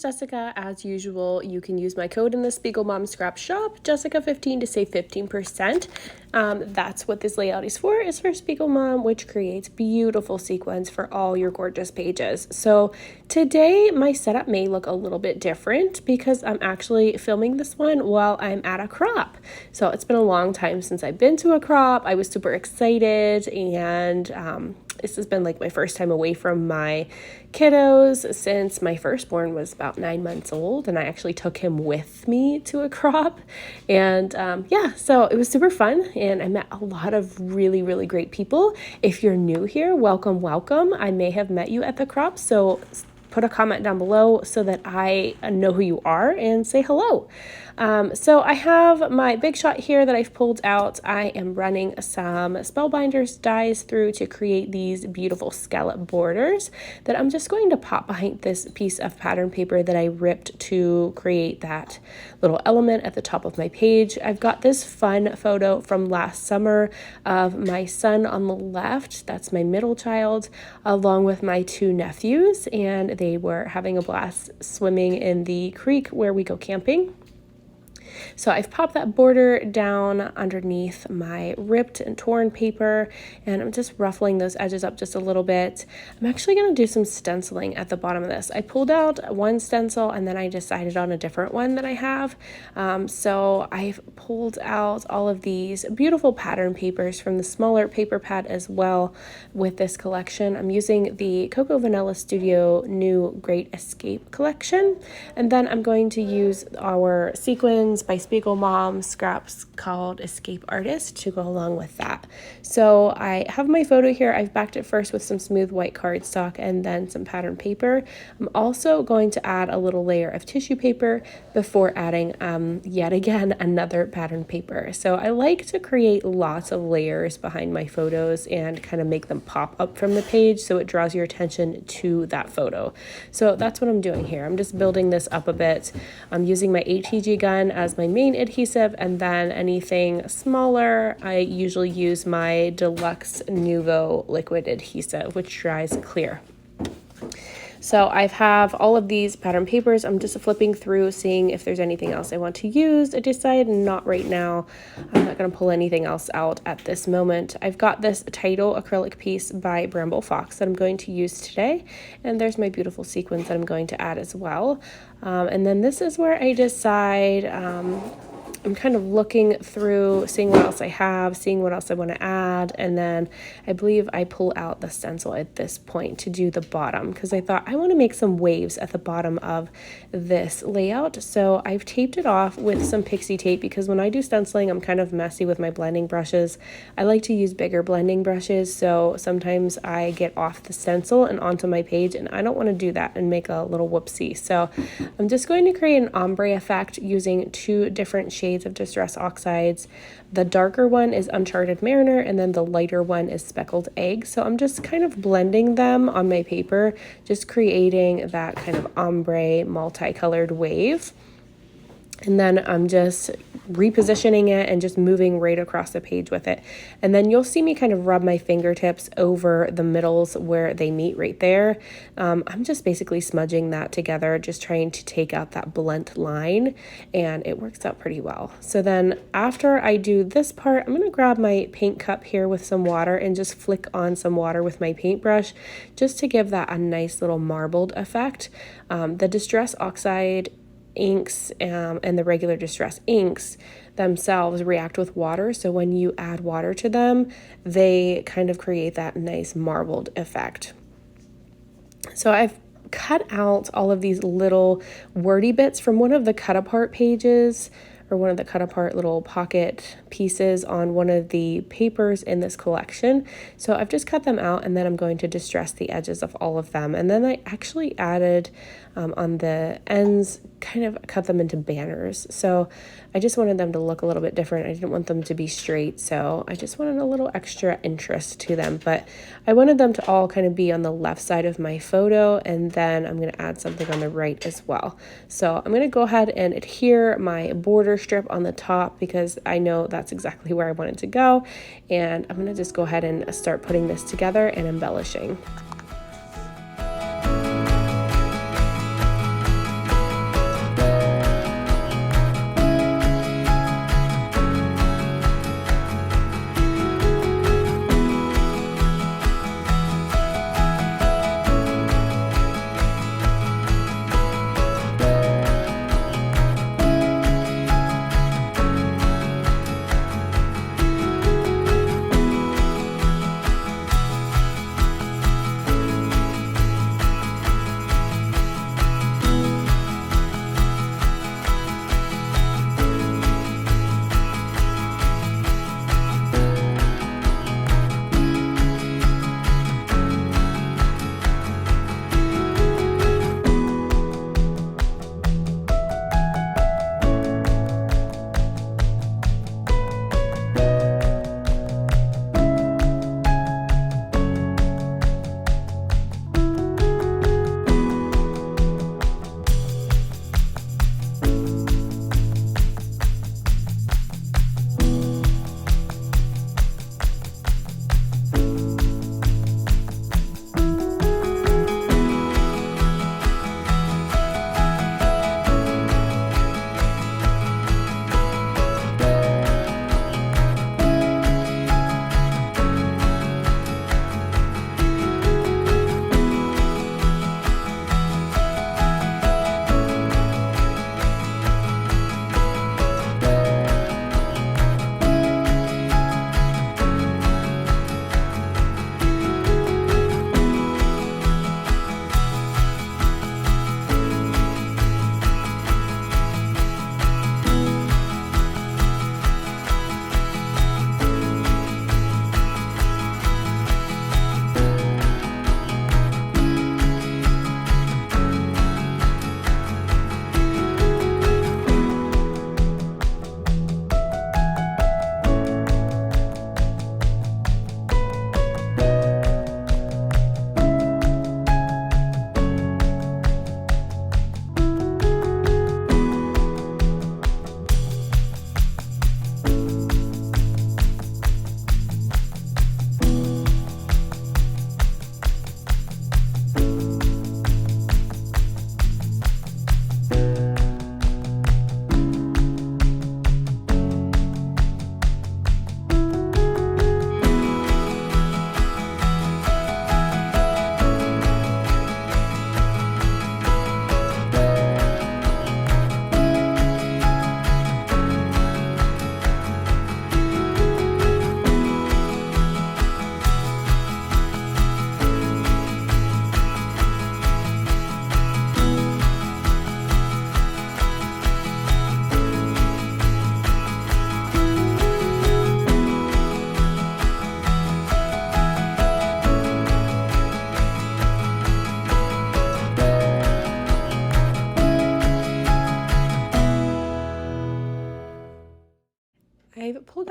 Jessica. As usual, you can use my code in the Spiegel Mom Scrap Shop, Jessica15, to save 15%. That's what this layout is for Spiegel Mom, which creates beautiful sequins for all your gorgeous pages. So today my setup may look a little bit different because I'm actually filming this one while I'm at a crop. So it's been a long time since I've been to a crop. I was super excited, and this has been like my first time away from my kiddos since my firstborn was about 9 months old, and I actually took him with me to a crop. And yeah, so it was super fun, and I met a lot of really, really great people. If you're new here, welcome, welcome. I may have met you at the crop, so put a comment down below so that I know who you are and say hello. So I have my Big Shot here that I've pulled out. I am running some Spellbinders dies through to create these beautiful scallop borders that I'm just going to pop behind this piece of pattern paper that I ripped to create that little element at the top of my page. I've got this fun photo from last summer of my son on the left, that's my middle child, along with my 2 nephews, and they were having a blast swimming in the creek where we go camping. So I've popped that border down underneath my ripped and torn paper, and I'm just ruffling those edges up just a little bit. I'm actually going to do some stenciling at the bottom of this. I pulled out one stencil and then I decided on a different one that I have. So I've pulled out all of these beautiful pattern papers from the smaller paper pad as well with this collection. I'm using the Cocoa Vanilla Studio new Great Escape collection, and then I'm going to use our sequins by Spiegel Mom scraps called Escape Artist to go along with that. So I have my photo here. I've backed it first with some smooth white cardstock and then some pattern paper. I'm also going to add a little layer of tissue paper before adding yet again another pattern paper. So I like to create lots of layers behind my photos and kind of make them pop up from the page so it draws your attention to that photo. So that's what I'm doing here. I'm just building this up a bit. I'm using my ATG Gun as my main adhesive, and then anything smaller I usually use my Deluxe Nuvo liquid adhesive, which dries clear. So I have all of these pattern papers. I'm just flipping through, seeing if there's anything else I want to use. I decided not right now. I'm not going to pull anything else out at this moment. I've got this title acrylic piece by Bramble Fox that I'm going to use today. And there's my beautiful sequins that I'm going to add as well. And then this is where I decide, I'm kind of looking through, seeing what else I have, seeing what else I want to add, and then I believe I pull out the stencil at this point to do the bottom because I thought I want to make some waves at the bottom of this layout. So I've taped it off with some pixie tape because when I do stenciling, I'm kind of messy with my blending brushes. I like to use bigger blending brushes, so sometimes I get off the stencil and onto my page, and I don't want to do that and make a little whoopsie. So I'm just going to create an ombre effect using 2 different shades of Distress Oxides. The darker one is Uncharted Mariner, and then the lighter one is Speckled Egg. So I'm just kind of blending them on my paper, just creating that kind of ombre multicolored wave. And then I'm just repositioning it and just moving right across the page with it. And then you'll see me kind of rub my fingertips over the middles where they meet right there. I'm just basically smudging that together, just trying to take out that blunt line, and it works out pretty well. So then after I do this part, I'm going to grab my paint cup here with some water and just flick on some water with my paintbrush just to give that a nice little marbled effect. The Distress Oxide inks and the regular Distress inks themselves react with water, so when you add water to them, they kind of create that nice marbled effect. So I've cut out all of these little wordy bits from one of the cut apart pages, or one of the cut apart little pocket pieces on one of the papers in this collection. So I've just cut them out, and then I'm going to distress the edges of all of them. And then I actually added on the ends, kind of cut them into banners. So I just wanted them to look a little bit different. I didn't want them to be straight, so I just wanted a little extra interest to them. But I wanted them to all kind of be on the left side of my photo, and then I'm going to add something on the right as well. So I'm going to go ahead and adhere my border strip on the top because I know that's exactly where I want it to go. And I'm going to just go ahead and start putting this together and embellishing.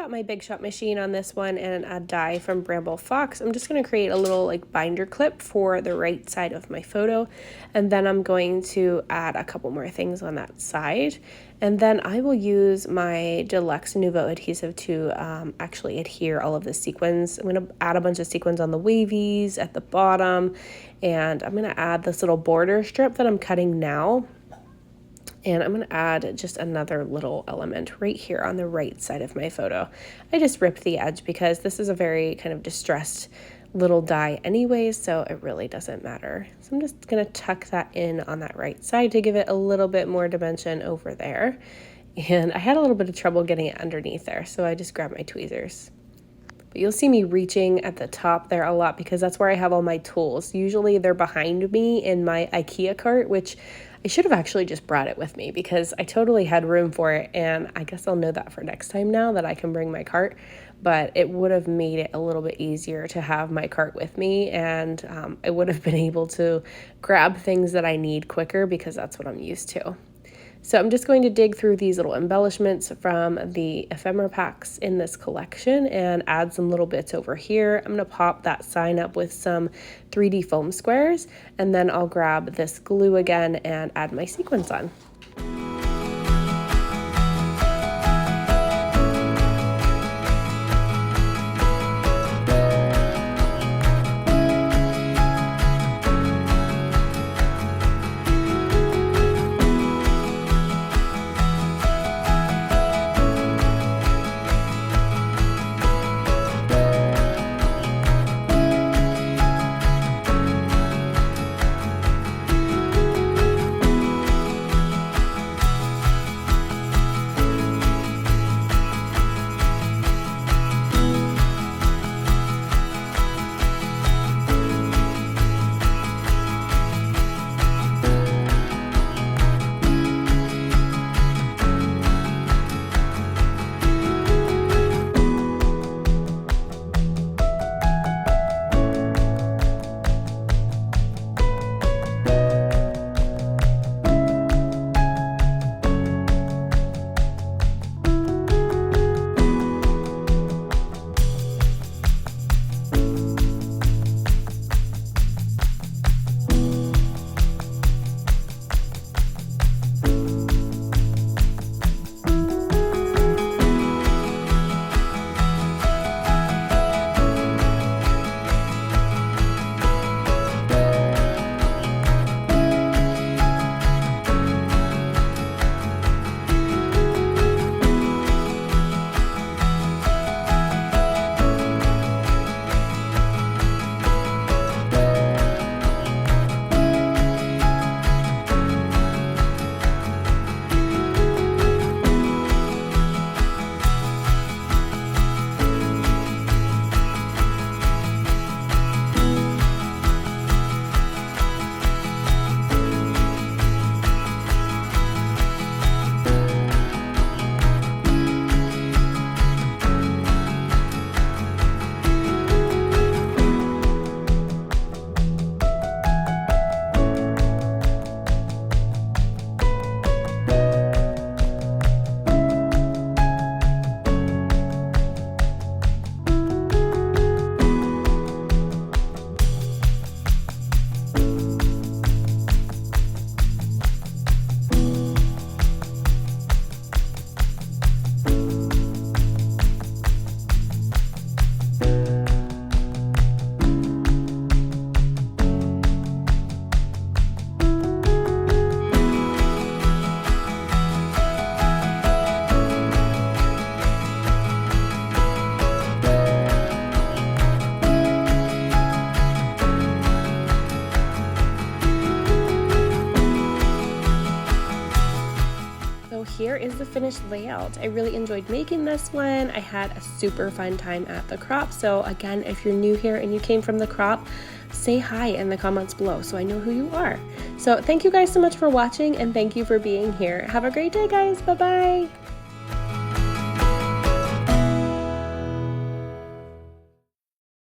got my Big Shot machine on this one and a die from Bramble Fox. I'm just going to create a little like binder clip for the right side of my photo, and then I'm going to add a couple more things on that side. And then I will use my Deluxe Nuvo adhesive to actually adhere all of the sequins. I'm going to add a bunch of sequins on the wavies at the bottom, and I'm going to add this little border strip that I'm cutting now. And I'm going to add just another little element right here on the right side of my photo. I just ripped the edge because this is a very kind of distressed little die anyways, so it really doesn't matter. So I'm just going to tuck that in on that right side to give it a little bit more dimension over there. And I had a little bit of trouble getting it underneath there, so I just grabbed my tweezers. But you'll see me reaching at the top there a lot because that's where I have all my tools. Usually they're behind me in my IKEA cart, which I should have actually just brought it with me because I totally had room for it, and I guess I'll know that for next time now that I can bring my cart, but it would have made it a little bit easier to have my cart with me, and I would have been able to grab things that I need quicker because that's what I'm used to. So I'm just going to dig through these little embellishments from the ephemera packs in this collection and add some little bits over here. I'm going to pop that sign up with some 3D foam squares, and then I'll grab this glue again and add my sequins on. Here is the finished layout. I really enjoyed making this one. I had a super fun time at the crop. So again, if you're new here and you came from the crop, say hi in the comments below so I know who you are. So thank you guys so much for watching, and thank you for being here. Have a great day, guys. Bye-bye.